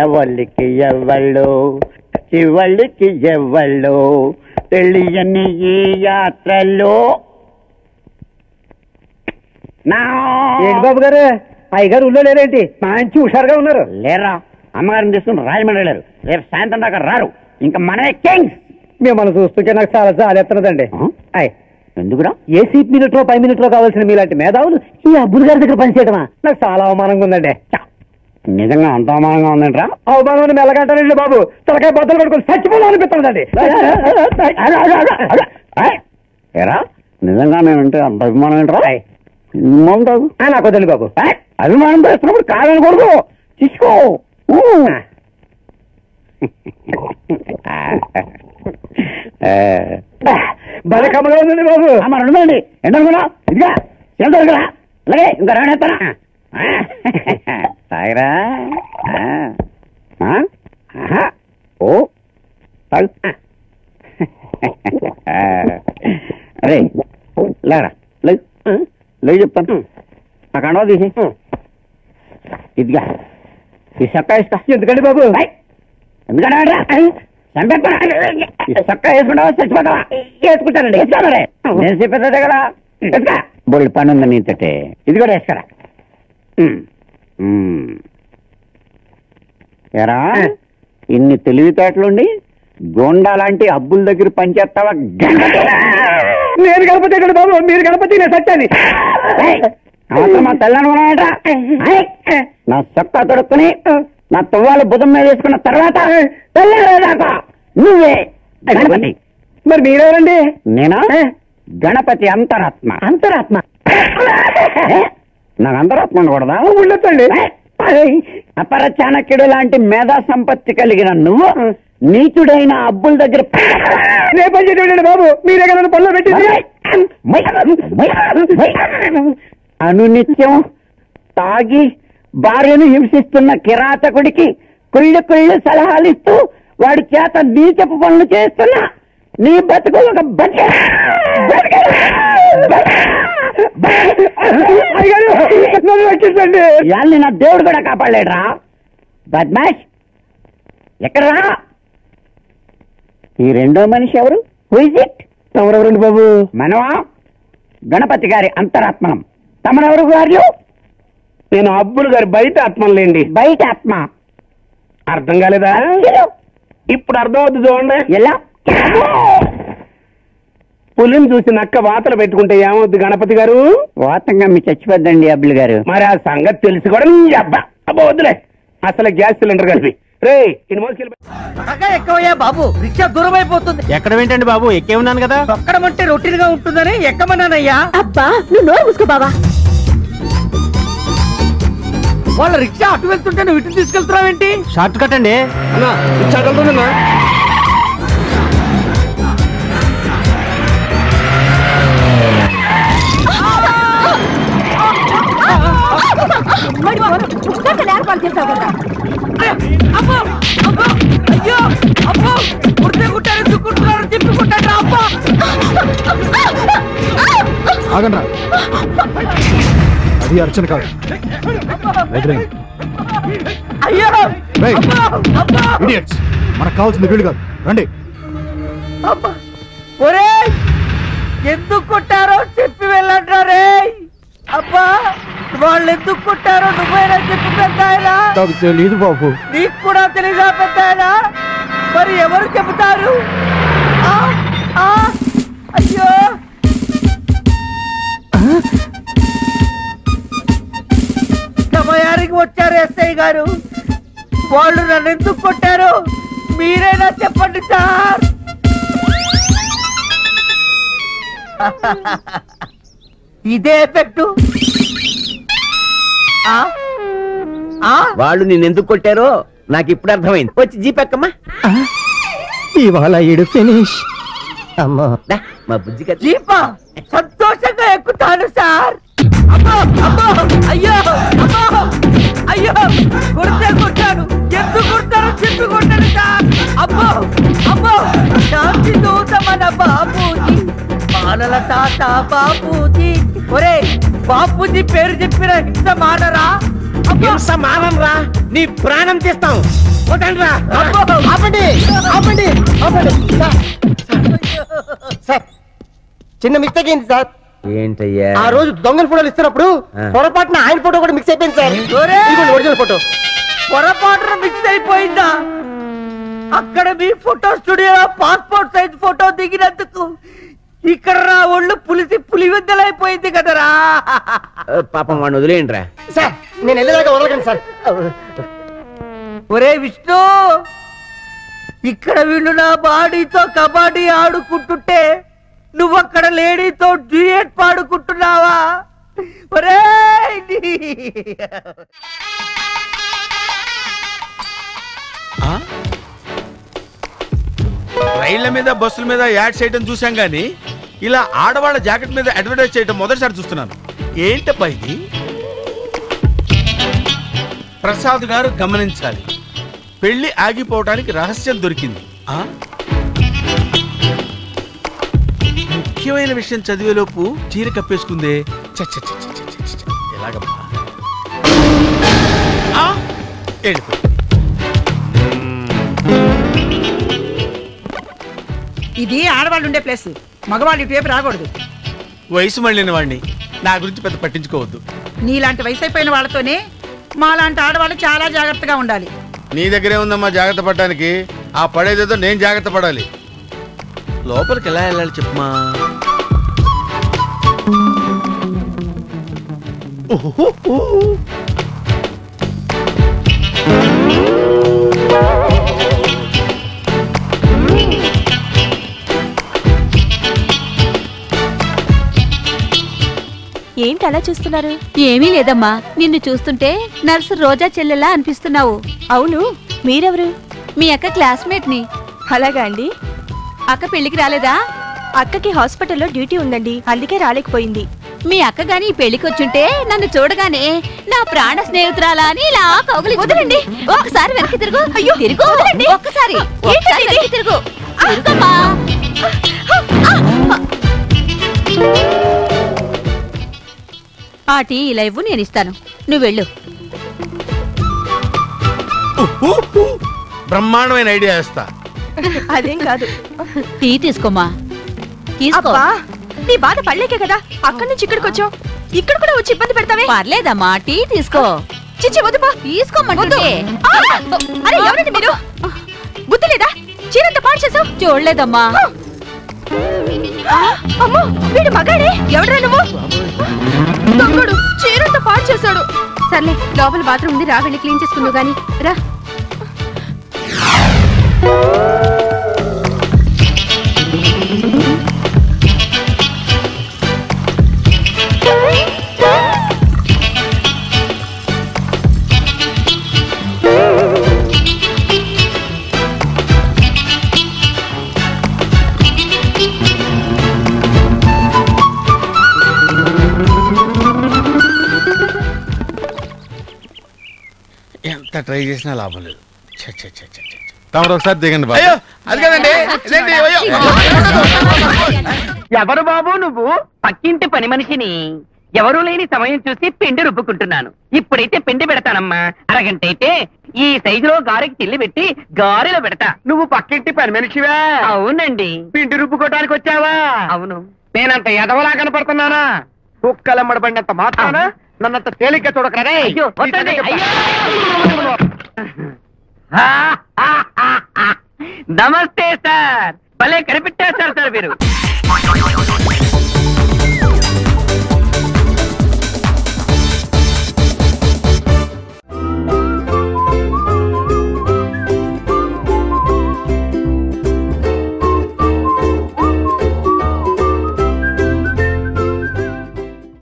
ఎవళ్ళకి ఎవళ్ళు చివళ్ళకి ఎవళ్ళు తెలియని ఈ యాత్రలో. ఏంటి బాబు గారు, అయ్యగారు ఊళ్ళో లేరేంటి? మంచి హుషారుగా ఉన్నారు. లేరా, అమ్మగారిని తీసుకుని రాజమండ్రి వెళ్ళారు. రేపు సాయంత్రం దాకా రారు. ఇంకా మనమే కింగ్స్. మిమ్మల్ని చూస్తుంటే నాకు చాలా జాలేస్తున్నదండి. ఎందుకురా? ఏ సీట్ మినిట్లో 5 మినిట్లో కావాల్సిన మీలాంటి మేధావులు ఈ అబ్బులు గారి దగ్గర పనిచేయటమా? నాకు చాలా అవమానంగా ఉందండి. నిజంగా అంత అవమానంగా ఉందంటరా? అవమానం మెల్లగంటానండి బాబు. తలకాయ బద్దలు పట్టుకొని చచ్చిపోవాలనిపిస్తుందండి. ఏరా, నిజంగా నేనంటే అంత అభిమానం ఏంట్రా? బాగుంటావు. నాకు వద్దండి బాబు. అభిమానం చేస్తున్నప్పుడు కాదనకూడదు, తీసుకో. భలే కమ్మగా ఉందండి బాబు. మరి ఉండదండి. ఏంటనుకున్నా? ఇదిగా చెందరా, అలాగే ఇంకా రానేస్తానా? తాగరా? ఓ తాగు. అరే లేరా, లేదు లేదు చెప్తాను. నాకు అండవ తీసి ఇదిగా ఈ చక్క ఇస్తా. ఎందుకండి బాబు? ఎందుకంటే చక్క వేసుకుంటావా చచ్చిపోతావా? వేసుకుంటానండి. వేసుకోరే, నేను చెప్పేదే కదా. బొల్లి పని ఉంది నీతోటే. ఇది కూడా వేసుకోరా. ఎరా, ఇన్ని తెలివితేటలుండి గోండా లాంటి అబ్బుల దగ్గర పనిచేస్తావా? నేను గణపతి ఇక్కడ బాబు, మీరు గణపతి, నేను సత్యాన్ని. మా తెల్లనుకున్నాయట. నా చొక్కా తొడుక్కుని నా తువ్వాలు బుధం మీద వేసుకున్న తర్వాత తెల్లారేదాకా నువ్వే గణపతి. మరి మీరెవరండి? నేనా? గణపతి అంతరాత్మ. అంతరాత్మ? నాకు అంతరాత్మ ఉండకూడదా? ఉండొచ్చండి. అపర చాణక్యుడు లాంటి మేధా సంపత్తి కలిగిన నువ్వు నీచుడైన అబ్బుల దగ్గర పనిచేయండి బాబు. మీరే కదా పనులు పెట్టింది. అనునిత్యం తాగి భార్యను హింసిస్తున్న కిరాతకుడికి కుళ్ళు కుళ్ళు సలహాలు ఇస్తూ వాడి చేత నీచపు పనులు చేస్తున్నా నీ బతుకు ఒక ఇవాళని నా దేవుడు కూడా కాపాడలేడురా. బద్మాష్, ఎక్కడరా? ఈ రెండో మనిషి ఎవరు? Who is it? ఎవరెవరండి బాబు? మనవా? గణపతి గారి అంతరాత్మనం. తమరెవరు గారు? నేను అబ్బులు గారి బయట ఆత్మలేండి. బయట ఆత్మ అర్థం కాలేదా? ఇప్పుడు అర్థం అవుతుంది చూడండి. ఎలా? పులిని చూసి నక్క వాతలు పెట్టుకుంటే ఏమవుద్ది గణపతి గారు? వాతంగా మీ చచ్చిపోద్దండి అబ్బులు గారు. మరి ఆ సంగతి తెలిసి కూడా అబ్బా అబ్బా వద్దులే. అసలు గ్యాస్ సిలిండర్ కలిపి రే ఎక్కువయ్యా బాబు, రిక్షా దూరం అయిపోతుంది. ఎక్కడ ఏంటండి బాబు, ఎక్కే ఉన్నాను కదా. తొక్కడమంటే రొటీన్ గా ఉంటుందని ఎక్కమన్నానయ్యా. అబ్బా నువ్వు నోరు మూసుకో బావా. వాళ్ళ రిక్షా అటు వెళ్తుంటే నువ్వు ఇటు తీసుకెళ్తున్నావేంటి? షార్ట్ కట్ అండి. ఏర్పాటు చేసావు కదా. అయ్యో అబ్బో, కుడితే కుట్టారు, చుక్కుంటున్నారు, తిప్పుకుంటారు. అబ్బా ఆగండ్రా, అది అర్చన కాదు. అయ్యో ఇడియట్స్, మనకు కావాల్సింది వీళ్ళు కాదు. రండి. ఒరే, ఎందుకు కొట్టారో చెప్పి వెళ్ళంటారే. అబ్బా, వాళ్ళు ఎందుకు కొట్టారో నువ్వైనా చెప్పి పెద్దాయనా. నాకు తెలీదు బాబు. నీకు కూడా తెలీదా పెద్దాయనా? మరి ఎవరు చెబుతారు? అయ్యో, సమయానికి వచ్చారు ఎస్ఐ గారు. వాళ్ళు నన్ను ఎందుకు కొట్టారు మీరైనా చెప్పండి సార్. ఇదే ఎఫెక్ట్. వాళ్ళు నిన్నెందుకు కొట్టారో నాకు ఇప్పుడు అర్థమైంది. వచ్చి జీపెక్కమ్మా. ఇవాళ ఈడు ఫినిష్. అమ్మా, మా బుజ్జి కదా. జీపా సంతోషంగా ఎక్కుతాను సార్. అమ్మో అమ్మో అయ్యో అమ్మో అయ్యో కొట్టాడు ఎందుకు కొడతారు చెట్టు కొట్టాడు సార్ అమ్మో అమ్మో శాంతి దూత మన బాపూజీ మానల తాత బాపూజీ ఒరే బాపూజీ పేరు చెప్పిన హింస మానరా హింస మానంరా నీ ప్రాణం తీస్తాం కొట్టండిరా. ఆపండి ఆపండి ఆపండి సార్ చిన్న మిస్టేక్ ఏంటి సార్ ఏంటయ్యా ఆ రోజు దొంగల ఫోటోలు ఇస్తున్నప్పుడు పొరపాటున ఆయన ఫోటో కూడా మిక్స్ అయిపోయింది సార్ ఒరిజినల్ ఫోటో పొరపాటున మిక్స్ అయిపోయిందా అక్కడ మీ ఫోటో స్టూడియోలో పాస్పోర్ట్ సైజ్ ఫోటో దిగినందుకు ఇక్కడ రా ఒళ్ళు పులివెద్దలైపోయింది కదరా పాపం వాడిని వదిలేయండిరా. సార్ నేను వెళ్ళేదాకా వదలకండి సార్ ఒరే విష్ణు ఇక్కడ వీళ్ళు నా బాడీతో కబడ్డీ ఆడుకుంటుంటే నువ్వు అక్కడ లేడీతో డ్యూయట్ పాడుకుంటున్నావా ఒరే రైళ్ల మీద బస్సుల మీద యాడ్ చేయడం చూసాం గానీ ఇలా ఆడవాళ్ళ జాకెట్ మీద అడ్వర్టైజ్ చేయడం మొదటిసారి చూస్తున్నాను. ఏంటబ్బా ఇది? ప్రసాద్ గారు గమనించాలి, పెళ్లి ఆగిపోవడానికి రహస్యం దొరికింది. ముఖ్యమైన విషయం చదివేలోపు చీర కప్పేసుకుందే. ఎలాగమ్మా? ఇది ఆడవాళ్ళు ఉండే ప్లేస్, మగవాళ్ళు ఇటువైపు రాకూడదు. వయసు మళ్ళిన వాడిని నా గురించి పెద్ద పట్టించుకోవద్దు. నీలాంటి వయసు అయిపోయిన వాళ్ళతోనే మాలాంటి ఆడవాళ్ళు చాలా జాగ్రత్తగా ఉండాలి. నీ దగ్గరే ఉందమ్మా జాగ్రత్త పడడానికి. ఆ పడేదేదో నేను జాగ్రత్త పడాలి. లోపలికి ఎలా వెళ్ళాలి చెప్పమా? ఏంటి అలా చూస్తున్నారు? ఏమీ లేదమ్మా, నిన్ను చూస్తుంటే నర్సు రోజా చెల్లెలా అనిపిస్తున్నావు. అవును, మీరెవరు? మీ అక్క క్లాస్మేట్ ని. అలాగా అండి. అక్క పెళ్లికి రాలేదా? అక్కకి హాస్పిటల్లో డ్యూటీ ఉందండి, అందుకే రాలేకపోయింది. మీ అక్క గాని పెళ్లికి వచ్చుంటే నన్ను చూడగానే నా ప్రాణ స్నేహితురాలా అని ఇలా కౌగులి. వదలండి, ఒక్కసారి వెనక్కి తిరుగు. అయ్యో తిరుగు, వదలండి. ఒక్కసారి వెనక్కి తిరుగు. తిరుగమ్మా. ఆ టీ ఇలా ఇవ్వు, నేను ఇస్తాను. నువ్వు వెళ్ళు. బ్రహ్మాండమైన ఐడియా ఇస్తా. అదేం కాదు, టీ తీసుకోమా. తీసుకో. నీ బాధ పడలేకే కదా అక్కడి నుంచి ఇక్కడికి వచ్చావు. ఇక్కడ కూడా వచ్చి ఇబ్బంది పెడతావే. పర్లేదమ్మా, టీ తీసుకో. చిచ్చి వద్దుపా, తీసుకోమంటుంటే. అరే ఎవరండి మీరు? బుద్ధి లేదా? చీరంతా పాడు చేసావు. చూడలేదమ్మా. అమ్మో, వీడు మగాడే. ఎవడ్రా నువ్వు? దొంగడు చీరంతా పాడు చేశాడు. సర్లే, లోపల బాత్రూమ్ ఉంది, రా వెళ్ళి క్లీన్ చేసుకుందావు గాని. రా. ఎంత ట్రై చేసినా లాభం లేదు. తమరు ఒకసారి దిగండి బాబు. అది కదండి. ఎవరు బాబు నువ్వు? పక్కింటి పని మనిషిని. ఎవరూ లేని సమయం చూసి పిండి రుబ్బుకుంటున్నాను. ఇప్పుడైతే పిండి పెడతానమ్మా. అరగంట అయితే ఈ సైజులో గారెకి తిల్లి పెట్టి గారెలో పెడతా. నువ్వు పక్కింటి పని మనిషివా? అవునండి. పిండి రుబ్బుకోవడానికి వచ్చావా? అవును. నేనంత ఎదవలా కనపడుతున్నానా? కుక్కలమ్మడబడినంత మాత్రాన నన్నంత తేలిగ్గా చూడకరా. నమస్తే సార్, భలే కనిపెట్టారు సార్ మీరు.